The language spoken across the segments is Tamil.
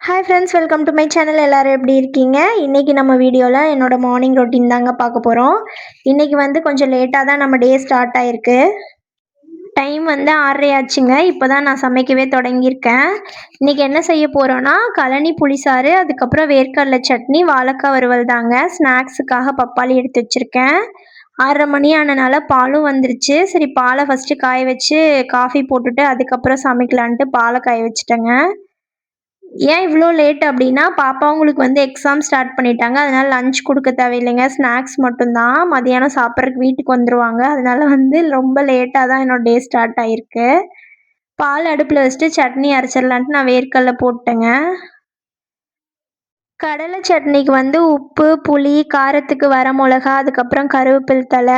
Hi friends, welcome to my channel. எல்லோரும் எப்படி இருக்கீங்க? இன்றைக்கி நம்ம வீடியோவில் என்னோடய மார்னிங் ரொட்டீன் தாங்க பார்க்க போகிறோம். இன்றைக்கி வந்து கொஞ்சம் லேட்டாக தான் நம்ம டே ஸ்டார்ட் ஆகிருக்கு. டைம் வந்து 6:30 ஆச்சுங்க. இப்போ தான் நான் சமைக்கவே தொடங்கியிருக்கேன். இன்றைக்கி என்ன செய்ய போகிறோன்னா, கழனி புளிசாறு, அதுக்கப்புறம் வேர்க்கடலை சட்னி, வாழைக்காய் வறுவல் தாங்க. ஸ்நாக்ஸுக்காக பப்பாளி எடுத்து வச்சுருக்கேன். 6:30 மணி ஆனனால பாலும் வந்துருச்சு. சரி, பாலை ஃபஸ்ட்டு காய வச்சு காஃபி போட்டுட்டு அதுக்கப்புறம் சமைக்கலான்ட்டு பாலை காய வச்சுட்டேங்க. ஏன் இவ்வளோ லேட் அப்படின்னா, பாப்பாங்களுக்கு வந்து எக்ஸாம் ஸ்டார்ட் பண்ணிட்டாங்க. அதனால லஞ்ச் குடுக்க தேவையில்லைங்க. ஸ்நாக்ஸ் மட்டும் தான். மதியானம் சாப்பிட்றதுக்கு வீட்டுக்கு வந்துருவாங்க. அதனால வந்து ரொம்ப லேட்டா தான் என்னோட டே ஸ்டார்ட் ஆயிருக்கு. பால் அடுப்புல வச்சுட்டு சட்னி அரைச்சிடலான்ட்டு நான் வேர்க்கடல போட்டேங்க. கடலை சட்னிக்கு வந்து உப்பு, புளி, காரத்துக்கு வர மிளகா, அதுக்கப்புறம் கருவேப்பிலை தழை,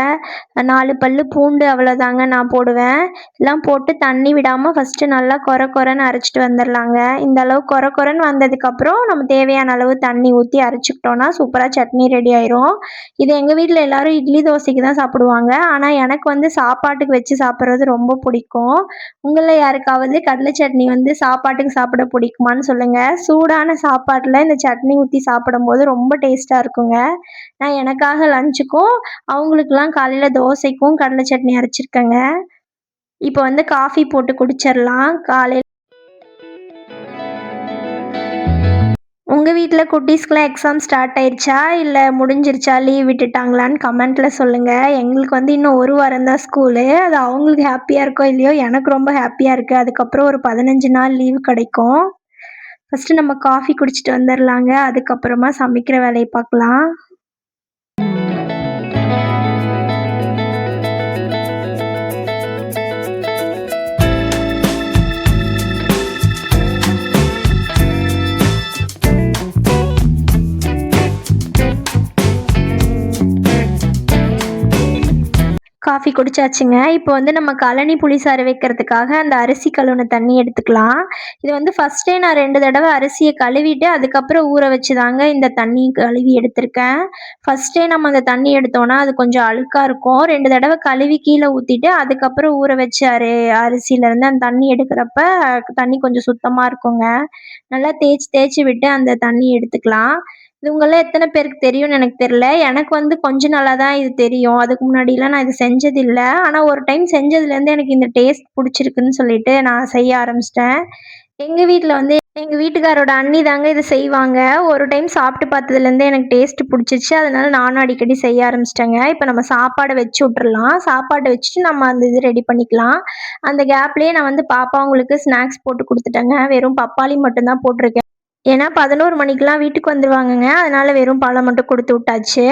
4 பல்லு பூண்டு அவ்வளோதாங்க நான் போடுவேன். எல்லாம் போட்டு தண்ணி விடாமல் ஃபஸ்ட்டு நல்லா கொரன்னு அரைச்சிட்டு வந்துடலாங்க. இந்த அளவு கொரன்னு வந்ததுக்கப்புறம் நம்ம தேவையான அளவு தண்ணி ஊற்றி அரைச்சிக்கிட்டோன்னா சூப்பராக சட்னி ரெடி ஆயிரும். இது எங்கள் வீட்டில் எல்லோரும் இட்லி தோசைக்கு தான் சாப்பிடுவாங்க. ஆனால் எனக்கு வந்து சாப்பாட்டுக்கு வச்சு சாப்பிட்றது ரொம்ப பிடிக்கும். உங்களில் யாருக்காவது கடலை சட்னி வந்து சாப்பாட்டுக்கு சாப்பிட பிடிக்குமான்னு சொல்லுங்கள். சூடான சாப்பாட்டில் இந்த சட்னி ஊற்றி சாப்பிடும்போது ரொம்ப டேஸ்ட்டாக இருக்குங்க. நான் எனக்காக லஞ்சுக்கும் அவங்களுக்கெல்லாம் காலையில் தோசைக்கும் கடலை சட்னி அரைச்சிருக்கேங்க. இப்போ வந்து காஃபி போட்டு குடிச்சிடலாம் காலையில். உங்கள் வீட்டில் குட்டீஸ்க்கெலாம் எக்ஸாம் ஸ்டார்ட் ஆயிடுச்சா, இல்லை முடிஞ்சிருச்சா, லீவ் விட்டுட்டாங்களான்னு கமெண்ட்டில் சொல்லுங்கள். எங்களுக்கு வந்து இன்னும் ஒரு வாரம் தான் ஸ்கூலு. அது அவங்களுக்கு ஹாப்பியாக இருக்கோ இல்லையோ, எனக்கு ரொம்ப ஹாப்பியாக இருக்குது. அதுக்கப்புறம் ஒரு 15 நாள் லீவ் கிடைக்கும். ஃபஸ்ட்டு நம்ம காஃபி குடிச்சிட்டு வந்துடலாங்க. அதுக்கப்புறமா சமைக்கிற வேலையை பார்க்கலாம். காஃபி குடிச்சாச்சுங்க. இப்போ வந்து நம்ம கழனி புளிசாறு வைக்கிறதுக்காக அந்த அரிசி கழுவுன தண்ணி எடுத்துக்கலாம். இது வந்து ஃபஸ்ட்டே நான் 2 தடவை அரிசியை கழுவிட்டு அதுக்கப்புறம் ஊற வச்சு தாங்க இந்த தண்ணி கழுவி எடுத்திருக்கேன். ஃபஸ்ட்டே நம்ம அந்த தண்ணி எடுத்தோன்னா அது கொஞ்சம் அழுக்கா இருக்கும். 2 தடவை கழுவி கீழே ஊற்றிட்டு அதுக்கப்புறம் ஊற வச்சு அரிசியிலேருந்து அந்த தண்ணி எடுக்கிறப்ப தண்ணி கொஞ்சம் சுத்தமாக இருக்குங்க. நல்லா தேய்ச்சி விட்டு அந்த தண்ணி எடுத்துக்கலாம். இது உங்கள எத்தனை பேருக்கு தெரியும்னு எனக்கு தெரியல. எனக்கு வந்து கொஞ்ச நாளா தான் இது தெரியும். அதுக்கு முன்னாடிலாம் நான் இது செஞ்சதில்ல. ஆனா ஒரு டைம் செஞ்சதுலேருந்து எனக்கு இந்த டேஸ்ட் புடிச்சிருக்குன்னு சொல்லிட்டு நான் செய்ய ஆரம்பிச்சுட்டேன். எங்க வீட்ல வந்து எங்க வீட்டுக்காரோட அண்ணி தாங்க இத செய்வாங்க. ஒரு டைம் சாப்பிட்டு பார்த்ததுலேருந்தே எனக்கு டேஸ்ட் புடிச்சிருச்சு. அதனால நானும் அடிக்கடி செய்ய ஆரம்பிச்சுட்டேங்க. இப்ப நம்ம சாப்பாட வச்சு விட்டுறலாம். சாப்பாட்ட வச்சுட்டு நம்ம அந்த இது ரெடி பண்ணிக்கலாம். அந்த கேப்லயே நான் வந்து பாப்பாங்களுக்கு ஸ்நாக்ஸ் போட்டு குடுத்துட்டேங்க. வெறும் பப்பாளி மட்டும் தான் போட்டிருக்கேன். ஏன்னா 11 மணிக்கெல்லாம் வீட்டுக்கு வந்துருவாங்கங்க. அதனால வெறும் பழம் மட்டும் குடுத்து விட்டாச்சு.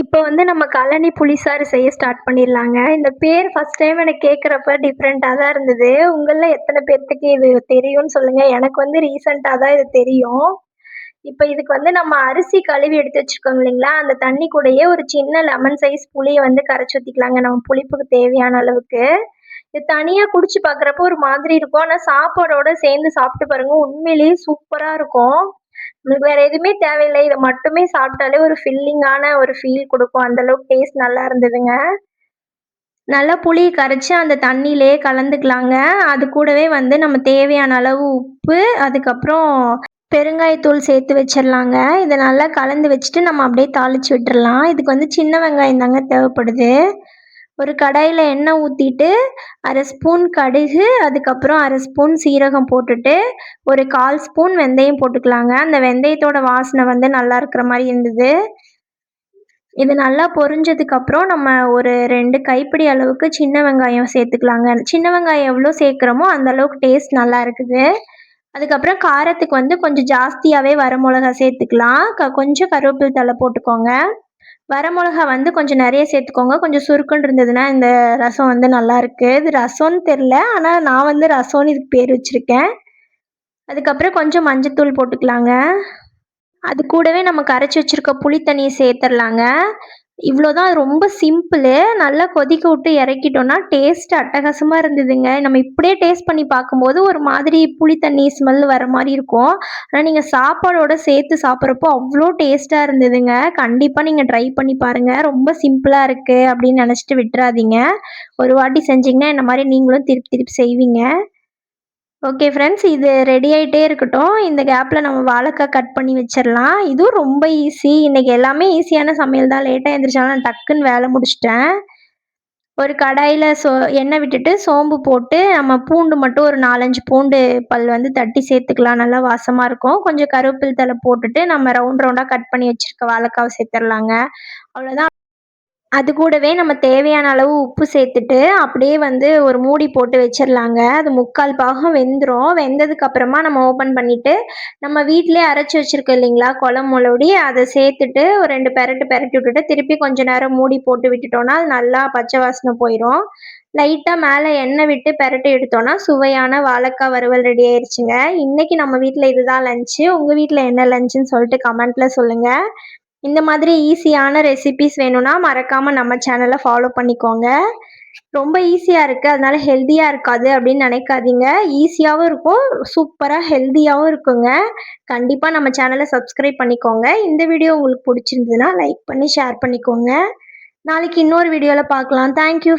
இப்போ வந்து நம்ம கழனி புளிசாறு செய்ய ஸ்டார்ட் பண்ணிடலாங்க. இந்த பேர் ஃபர்ஸ்ட் டைம் எனக்கு கேட்குறப்ப டிஃப்ரெண்ட்டாக தான் இருந்தது. உங்கள எத்தனை பேர்த்துக்கு இது தெரியும்னு சொல்லுங்க. எனக்கு வந்து ரீசெண்டா தான் இது தெரியும். இப்ப இதுக்கு வந்து நம்ம அரிசி கழுவி எடுத்து வச்சிருக்கோம் இல்லைங்களா, அந்த தண்ணி கூடயே ஒரு சின்ன லெமன் சைஸ் புளிய வந்து கரைச்சு ஊத்திக்கலாங்க, நம்ம புளிப்புக்கு தேவையான அளவுக்கு. இது தனியா குடிச்சு பார்க்குறப்போ ஒரு மாதிரி இருக்கும். ஆனா சாப்பாடோட சேர்ந்து சாப்பிட்டு பாருங்க, உண்மையிலேயே சூப்பரா இருக்கும். உங்களுக்கு வேற எதுவுமே தேவையில்ல. இத மட்டுமே சாப்பிட்டாலே ஒரு ஃபில்லிங்கான ஒரு ஃபீல் குடுக்கும். அந்த அளவுக்கு டேஸ்ட் நல்லா இருந்ததுங்க. நல்லா புளிய கரைச்சு அந்த தண்ணியிலேயே கலந்துக்கலாங்க. அது கூடவே வந்து நம்ம தேவையான அளவு உப்பு, அதுக்கப்புறம் பெருங்காயத்தூள் சேர்த்து வச்சிடலாங்க. இத நல்லா கலந்து வச்சுட்டு நம்ம அப்படியே தாளிச்சு விட்டுறலாம். இதுக்கு வந்து சின்ன வெங்காயம் தாங்க தேவைப்படுது. ஒரு கடாயில எண்ணெய் ஊத்திட்டு, 1/2 ஸ்பூன் கடுகு, அதுக்கப்புறம் 1/2 ஸ்பூன் சீரகம் போட்டுட்டு, ஒரு 1/4 ஸ்பூன் வெந்தயம் போட்டுக்கலாங்க. அந்த வெந்தயத்தோட வாசனை வந்து நல்லா இருக்கிற மாரி இருந்தது. இது நல்லா பொரிஞ்சதுக்கப்புறம் நம்ம ஒரு 2 கைப்பிடி அளவுக்கு சின்ன வெங்காயம் சேர்த்துக்கலாங்க. சின்ன வெங்காயம் எவ்வளோ சேர்க்குறோமோ அந்த அளவுக்கு டேஸ்ட் நல்லா இருக்குது. அதுக்கப்புறம் காரத்துக்கு வந்து கொஞ்சம் ஜாஸ்தியாவே வரமிளகா சேர்த்துக்கலாம். கொஞ்சம் கருவேப்பிலை தழை போட்டுக்கோங்க. வரமிளகா வந்து கொஞ்சம் நெறைய சேர்த்துக்கோங்க. கொஞ்சம் சுருக்குன்னு இருந்ததுன்னா இந்த ரசம் வந்து நல்லாயிருக்கு. இது ரசம்னு தெரில. ஆனா நான் வந்து ரசம்னு இதுக்கு பேர் வச்சிருக்கேன். அதுக்கப்புறம் கொஞ்சம் மஞ்சத்தூள் போட்டுக்கலாங்க. அது கூடவே நம்ம கரைச்சி வச்சிருக்க புளி தண்ணிய சேர்த்துறலாங்க. இவ்வளோதான் ரொம்ப சிம்பிளு. நல்லா கொதிக்க விட்டு இறக்கிட்டோம்னா, டேஸ்ட் அட்டகாசமா இருந்ததுங்க. நம்ம இப்படியே டேஸ்ட் பண்ணி பார்க்கும்போது, ஒரு மாதிரி புளி தண்ணி ஸ்மெல் வர மாரி இருக்கும். ஆனா நீங்க சாப்பாடோட சேர்த்து சாப்பிடுறப்போ அவ்ளோ டேஸ்ட்டா இருந்ததுங்க. கண்டிப்பா நீங்க ட்ரை பண்ணி பாருங்க. ரொம்ப சிம்பிளா இருக்கு அப்படின்னு நினைச்சுட்டு விட்டுறாதீங்க. ஒரு வாட்டி செஞ்சீங்கன்னா, இந்த மாரி நீங்களும் திருப்பி திருப்பி செய்வீங்க. ஓகே ஃப்ரெண்ட்ஸ், இது ரெடி ஆயிட்டே இருக்கட்டும். இந்த கேப்ல நம்ம வாழைக்காய் கட் பண்ணி வச்சிரலாம். இதுவும் ரொம்ப ஈஸி. இன்னைக்கு எல்லாமே ஈஸியான சமையல் தான். லேட்டா எந்திரிச்சாலும் நான் டக்குன்னு வேலை முடிச்சுட்டேன். ஒரு கடாயில எண்ணெய் விட்டுட்டு சோம்பு போட்டு, நம்ம பூண்டு மட்டும் ஒரு 4, 5 பூண்டு பல் வந்து தட்டி சேர்த்துக்கலாம். நல்லா வாசமா இருக்கும். கொஞ்சம் கருவேப்பில தழை போட்டுட்டு, நம்ம ரவுண்ட் ரவுண்டா கட் பண்ணி வச்சிருக்க வாழைக்காவ சேர்த்துரலாங்க. அவ்வளோதான். அது கூடவே நம்ம தேவையான அளவு உப்பு சேர்த்துட்டு, அப்படியே வந்து ஒரு மூடி போட்டு வச்சிரலாங்க. அது 3/4 பாகம் வெந்துரும். வெந்ததுக்கு அப்புறமா நம்ம ஓப்பன் பண்ணிட்டு, நம்ம வீட்லயே அரைச்சு வச்சிருக்கோம் இல்லைங்களா, குழம்பு மொளகுடி அத சேர்த்துட்டு ஒரு 2 பெரட்டு பெரட்டி விட்டுட்டு, திருப்பி கொஞ்ச நேரம் மூடி போட்டு விட்டுட்டோம்னா, அது நல்லா பச்சை வாசனை போயிரும். லைட்டா மேல எண்ணெய் விட்டு பெரட்டி எடுத்தோம்னா, சுவையான வாழைக்காய் வறுவல் ரெடி ஆயிருச்சுங்க. இன்னைக்கு நம்ம வீட்ல இதுதான் லஞ்ச்சு. உங்க வீட்ல என்ன லஞ்சுன்னு சொல்லிட்டு கமெண்ட்ல சொல்லுங்க. இந்த மாதிரி ஈஸியான ரெசிபீஸ் வேணும்னா மறக்காம நம்ம சேனலை ஃபாலோ பண்ணிக்கோங்க. ரொம்ப ஈஸியா இருக்கு. அதனால ஹெல்தியா இருக்காது அப்படின்னு நினைக்காதீங்க. ஈஸியாவும் இருக்கும். சூப்பரா ஹெல்தியாவும் இருக்குங்க. கண்டிப்பா நம்ம சேனலை சப்ஸ்கிரைப் பண்ணிக்கோங்க. இந்த வீடியோ உங்களுக்கு பிடிச்சிருந்ததுன்னா லைக் பண்ணி ஷேர் பண்ணிக்கோங்க. நாளைக்கு இன்னொரு வீடியோல பார்க்கலாம். Thank you.